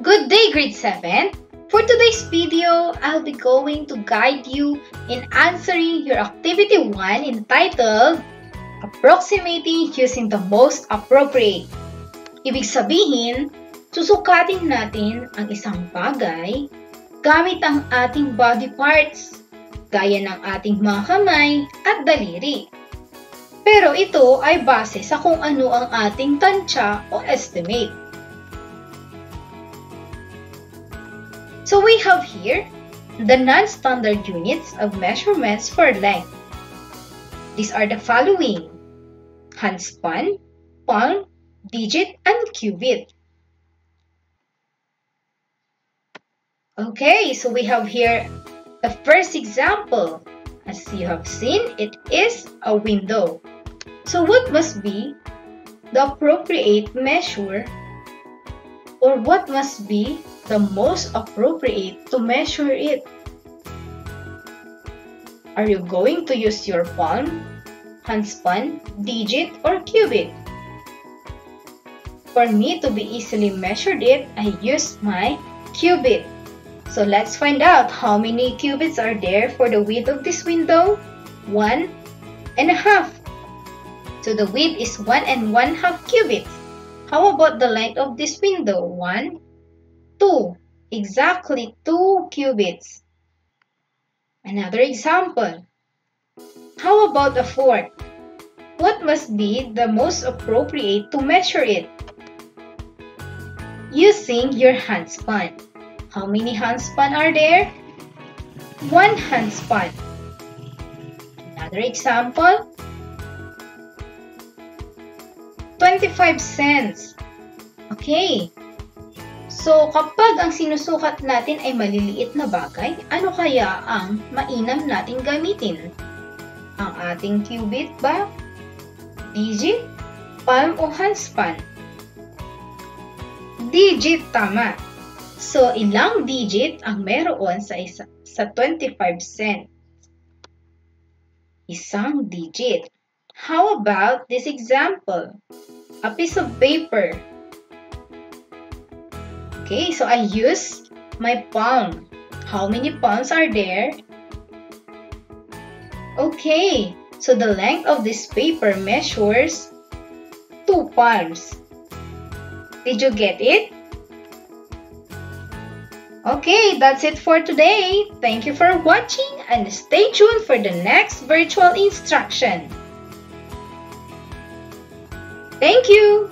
Good day, grade 7! For today's video, I'll be going to guide you in answering your activity 1 entitled Approximating Using the Most Appropriate. Ibig sabihin, susukatin natin ang isang bagay gamit ang ating body parts, gaya ng ating mga kamay at daliri. Pero ito ay base sa kung ano ang ating tansya o estimate. So we have here the non-standard units of measurements for length. These are the following: handspan, palm, digit, and cubit. Okay, so we have here the first example. As you have seen, it is a window. So what must be the appropriate measure, or what must be the most appropriate to measure it? Are you going to use your palm, handspan, digit, or cubit? For me to be easily measured it, I use my cubit. So let's find out how many cubits are there for the width of this window. 1.5. So the width is 1.5 cubits. How about the length of this window? 1, 2. Exactly 2 cubits. Another example. How about a fourth? What must be the most appropriate to measure it? Using your handspan. How many handspan are there? 1 handspan. Another example. 25 cents. Okay. So, kapag ang sinusukat natin ay maliliit na bagay, ano kaya ang mainam nating gamitin? Ang ating cubit ba? Digit? Palm o handspan? Digit, tama. So, ilang digit ang meron sa 25 cents? Isang digit. How about this example? A piece of paper. Okay, so I use my palm. How many palms are there? Okay, so the length of this paper measures 2 palms. Did you get it? Okay, that's it for today. Thank you for watching and stay tuned for the next virtual instruction. Thank you!